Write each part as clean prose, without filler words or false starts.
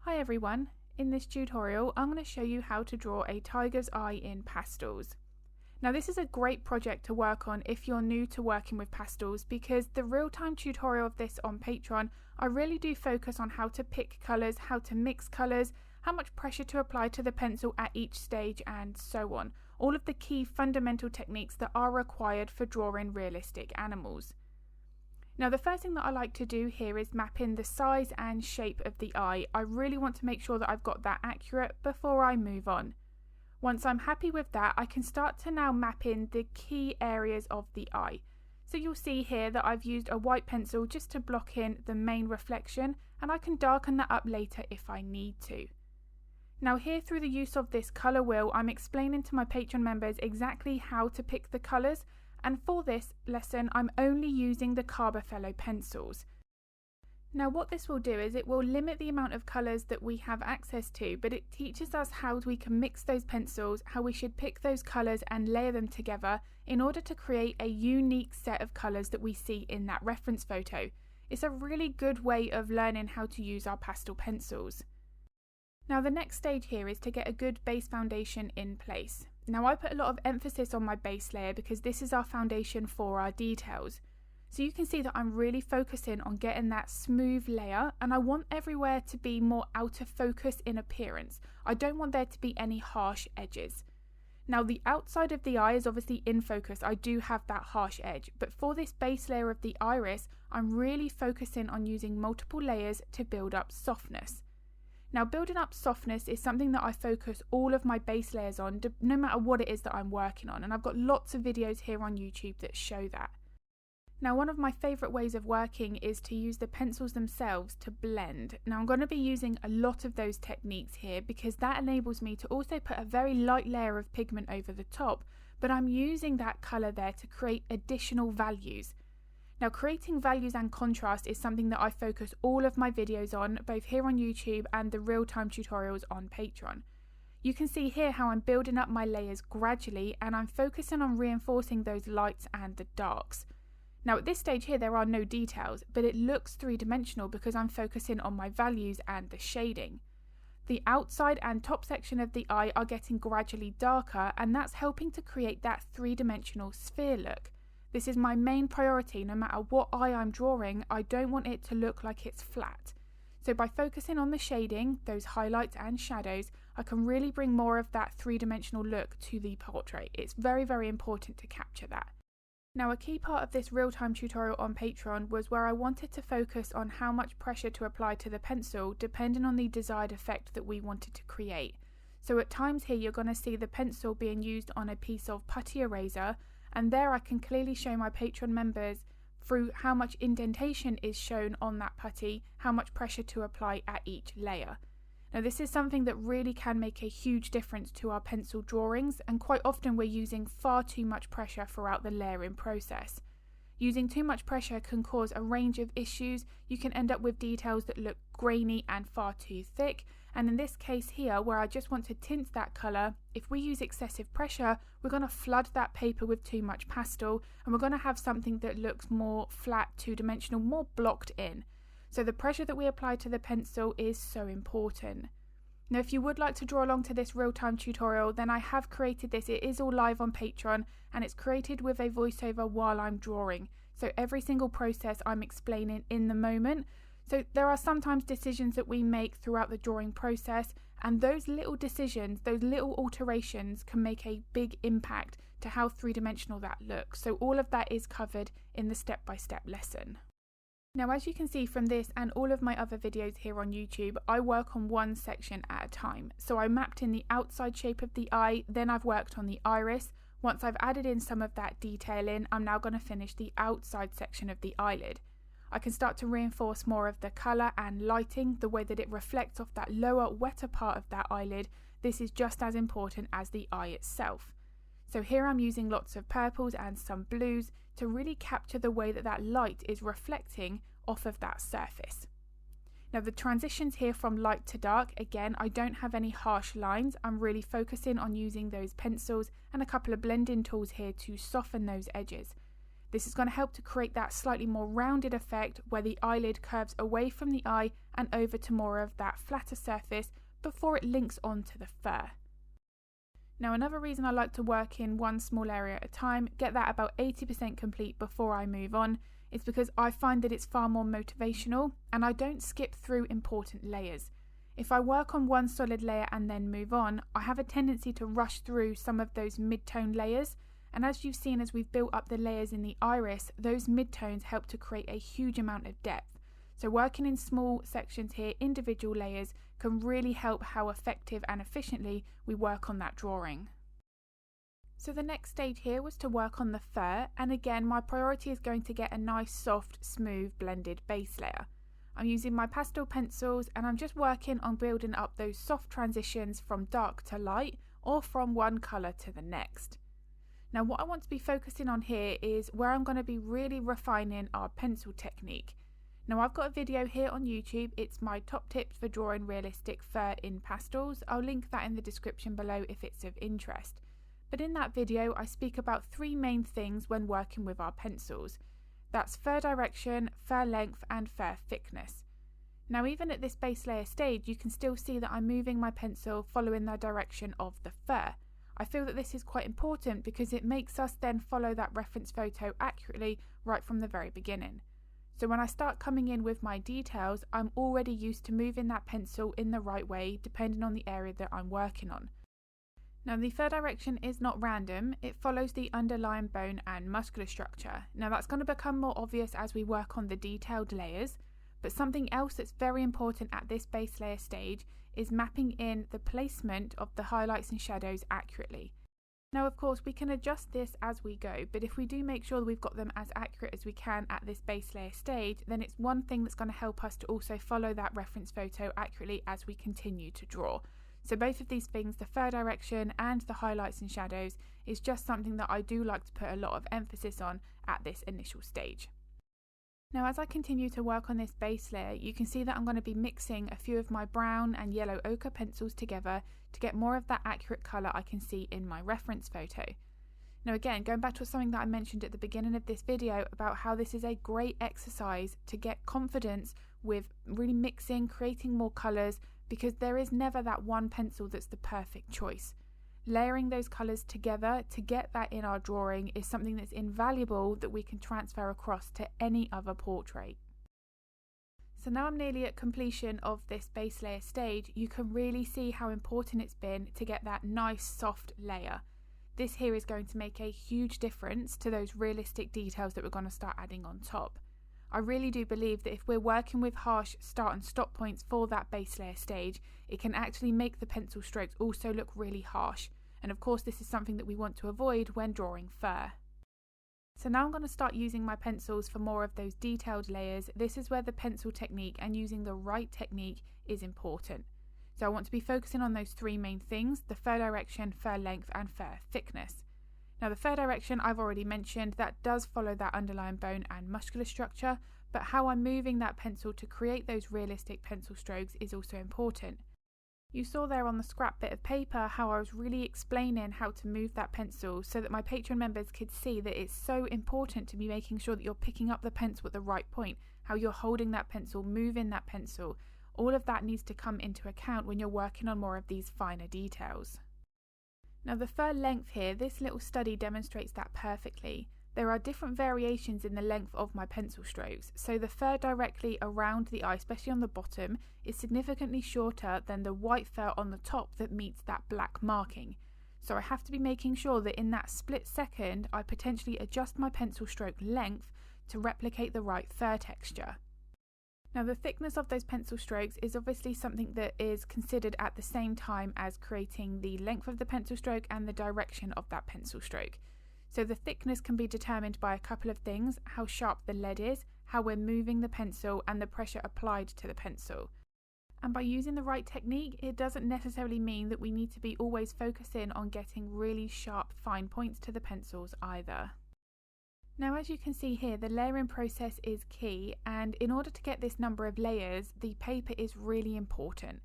Hi everyone, in this tutorial I'm going to show you how to draw a tiger's eye in pastels. Now this is a great project to work on if you're new to working with pastels, because the real-time tutorial of this on Patreon, I really do focus on how to pick colours, how to mix colours, how much pressure to apply to the pencil at each stage and so on. All of the key fundamental techniques that are required for drawing realistic animals. Now the first thing that I like to do here is map in the size and shape of the eye. I really want to make sure that I've got that accurate before I move on. Once I'm happy with that, I can start to now map in the key areas of the eye. So you'll see here that I've used a white pencil just to block in the main reflection, and I can darken that up later if I need to. Now here, through the use of this colour wheel, I'm explaining to my Patreon members exactly how to pick the colours. And for this lesson I'm only using the Carbaffello pencils. Now what this will do is it will limit the amount of colours that we have access to, but it teaches us how we can mix those pencils, how we should pick those colours and layer them together in order to create a unique set of colours that we see in that reference photo. It's a really good way of learning how to use our pastel pencils. Now the next stage here is to get a good base foundation in place. Now I put a lot of emphasis on my base layer because this is our foundation for our details. So you can see that I'm really focusing on getting that smooth layer, and I want everywhere to be more out of focus in appearance. I don't want there to be any harsh edges. Now the outside of the eye is obviously in focus, I do have that harsh edge, but for this base layer of the iris, I'm really focusing on using multiple layers to build up softness. Now building up softness is something that I focus all of my base layers on, no matter what it is that I'm working on, and I've got lots of videos here on YouTube that show that. Now one of my favourite ways of working is to use the pencils themselves to blend. Now I'm going to be using a lot of those techniques here because that enables me to also put a very light layer of pigment over the top, but I'm using that colour there to create additional values. Now creating values and contrast is something that I focus all of my videos on, both here on YouTube and the real-time tutorials on Patreon. You can see here how I'm building up my layers gradually, and I'm focusing on reinforcing those lights and the darks. Now at this stage here there are no details, but it looks three-dimensional because I'm focusing on my values and the shading. The outside and top section of the eye are getting gradually darker, and that's helping to create that three-dimensional sphere look. This is my main priority. No matter what eye I'm drawing, I don't want it to look like it's flat. So by focusing on the shading, those highlights and shadows, I can really bring more of that three-dimensional look to the portrait. It's very, very important to capture that. Now a key part of this real-time tutorial on Patreon was where I wanted to focus on how much pressure to apply to the pencil depending on the desired effect that we wanted to create. So at times here you're going to see the pencil being used on a piece of putty eraser, and there I can clearly show my Patreon members through how much indentation is shown on that putty, how much pressure to apply at each layer. Now this is something that really can make a huge difference to our pencil drawings, and quite often we're using far too much pressure throughout the layering process. Using too much pressure can cause a range of issues. You can end up with details that look grainy and far too thick, and in this case here where I just want to tint that colour, if we use excessive pressure we're going to flood that paper with too much pastel, and we're going to have something that looks more flat, two-dimensional, more blocked in. So the pressure that we apply to the pencil is so important. Now if you would like to draw along to this real-time tutorial, then I have created this. It is all live on Patreon, and it's created with a voiceover while I'm drawing. So every single process I'm explaining in the moment. So there are sometimes decisions that we make throughout the drawing process, and those little decisions, those little alterations can make a big impact to how three-dimensional that looks. So all of that is covered in the step-by-step lesson. Now as you can see from this and all of my other videos here on YouTube, I work on one section at a time. So I mapped in the outside shape of the eye, then I've worked on the iris. Once I've added in some of that detail in, I'm now going to finish the outside section of the eyelid. I can start to reinforce more of the colour and lighting, the way that it reflects off that lower, wetter part of that eyelid. This is just as important as the eye itself. So here I'm using lots of purples and some blues to really capture the way that that light is reflecting off of that surface. Now the transitions here from light to dark, again I don't have any harsh lines. I'm really focusing on using those pencils and a couple of blending tools here to soften those edges. This is going to help to create that slightly more rounded effect where the eyelid curves away from the eye and over to more of that flatter surface before it links onto the fur. Now another reason I like to work in one small area at a time, get that about 80% complete before I move on, is because I find that it's far more motivational and I don't skip through important layers. If I work on one solid layer and then move on, I have a tendency to rush through some of those mid-tone layers, and as you've seen as we've built up the layers in the iris, those mid-tones help to create a huge amount of depth. So working in small sections here, individual layers, can really help how effective and efficiently we work on that drawing. So the next stage here was to work on the fur, and again my priority is going to get a nice soft, smooth, blended base layer. I'm using my pastel pencils and I'm just working on building up those soft transitions from dark to light or from one colour to the next. Now what I want to be focusing on here is where I'm going to be really refining our pencil technique. Now I've got a video here on YouTube, it's my top tips for drawing realistic fur in pastels. I'll link that in the description below if it's of interest. But in that video I speak about three main things when working with our pencils. That's fur direction, fur length and fur thickness. Now even at this base layer stage you can still see that I'm moving my pencil following the direction of the fur. I feel that this is quite important because it makes us then follow that reference photo accurately right from the very beginning. So when I start coming in with my details, I'm already used to moving that pencil in the right way depending on the area that I'm working on. Now the fur direction is not random, it follows the underlying bone and muscular structure. Now that's going to become more obvious as we work on the detailed layers, but something else that's very important at this base layer stage is mapping in the placement of the highlights and shadows accurately. Now of course we can adjust this as we go, but if we do make sure that we've got them as accurate as we can at this base layer stage, then it's one thing that's going to help us to also follow that reference photo accurately as we continue to draw. So both of these things, the fur direction and the highlights and shadows, is just something that I do like to put a lot of emphasis on at this initial stage. Now as I continue to work on this base layer, you can see that I'm going to be mixing a few of my brown and yellow ochre pencils together to get more of that accurate colour I can see in my reference photo. Now again, going back to something that I mentioned at the beginning of this video about how this is a great exercise to get confidence with really mixing, creating more colours, because there is never that one pencil that's the perfect choice. Layering those colours together to get that in our drawing is something that's invaluable that we can transfer across to any other portrait. So now I'm nearly at completion of this base layer stage. You can really see how important it's been to get that nice soft layer. This here is going to make a huge difference to those realistic details that we're going to start adding on top. I really do believe that if we're working with harsh start and stop points for that base layer stage, it can actually make the pencil strokes also look really harsh. And of course this is something that we want to avoid when drawing fur. So now I'm going to start using my pencils for more of those detailed layers. This is where the pencil technique and using the right technique is important. So I want to be focusing on those three main things: the fur direction, fur length and fur thickness. Now the fur direction I've already mentioned, that does follow that underlying bone and muscular structure, but how I'm moving that pencil to create those realistic pencil strokes is also important. You saw there on the scrap bit of paper how I was really explaining how to move that pencil so that my Patreon members could see that it's so important to be making sure that you're picking up the pencil at the right point, how you're holding that pencil, moving that pencil. All of that needs to come into account when you're working on more of these finer details. Now the fur length here, this little study demonstrates that perfectly. There are different variations in the length of my pencil strokes, so the fur directly around the eye, especially on the bottom, is significantly shorter than the white fur on the top that meets that black marking. So I have to be making sure that in that split second I potentially adjust my pencil stroke length to replicate the right fur texture. Now the thickness of those pencil strokes is obviously something that is considered at the same time as creating the length of the pencil stroke and the direction of that pencil stroke. So the thickness can be determined by a couple of things: how sharp the lead is, how we're moving the pencil and the pressure applied to the pencil. And by using the right technique, it doesn't necessarily mean that we need to be always focusing on getting really sharp fine points to the pencils either. Now as you can see here, the layering process is key, and in order to get this number of layers, the paper is really important.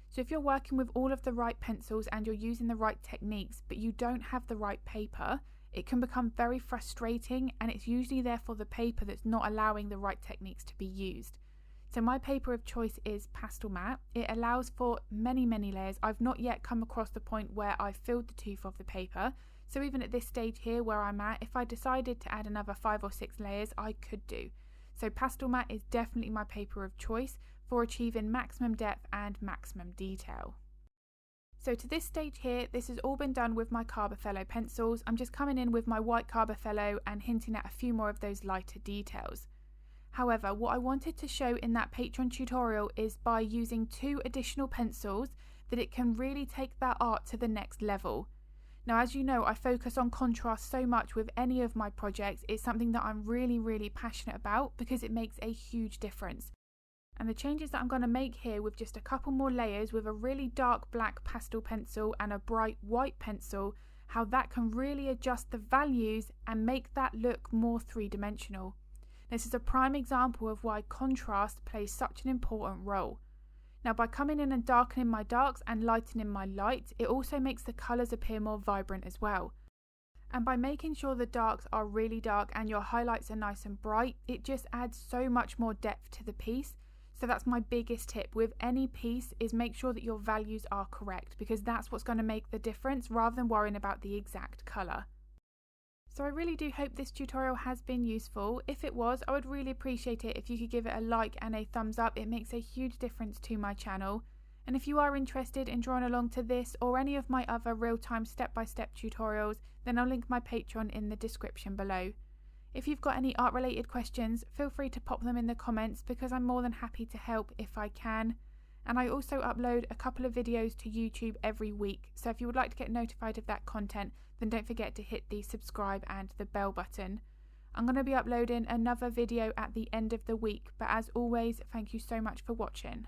So if you're working with all of the right pencils and you're using the right techniques but you don't have the right paper, it can become very frustrating, and it's usually therefore the paper that's not allowing the right techniques to be used. So my paper of choice is Pastelmat. It allows for many layers. I've not yet come across the point where I've filled the tooth of the paper, so even at this stage here where I'm at, if I decided to add another 5 or 6 layers, I could do. So Pastelmat is definitely my paper of choice for achieving maximum depth and maximum detail. So to this stage here, this has all been done with my Carbothello pencils. I'm just coming in with my white Carbothello and hinting at a few more of those lighter details. However, what I wanted to show in that Patreon tutorial is by using 2 additional pencils that it can really take that art to the next level. Now, as you know, I focus on contrast so much with any of my projects. It's something that I'm really passionate about because it makes a huge difference. And the changes that I'm going to make here with just a couple more layers with a really dark black pastel pencil and a bright white pencil, how that can really adjust the values and make that look more three-dimensional. This is a prime example of why contrast plays such an important role. Now, by coming in and darkening my darks and lightening my lights, it also makes the colours appear more vibrant as well. And by making sure the darks are really dark and your highlights are nice and bright, it just adds so much more depth to the piece. So that's my biggest tip with any piece, is make sure that your values are correct, because that's what's going to make the difference rather than worrying about the exact colour. So I really do hope this tutorial has been useful. If it was, I would really appreciate it if you could give it a like and a thumbs up. It makes a huge difference to my channel. And if you are interested in drawing along to this or any of my other real-time step-by-step tutorials, then I'll link my Patreon in the description below. If you've got any art related questions, feel free to pop them in the comments, because I'm more than happy to help if I can. And I also upload a couple of videos to YouTube every week, so if you would like to get notified of that content, then don't forget to hit the subscribe and the bell button. I'm going to be uploading another video at the end of the week, but as always, thank you so much for watching.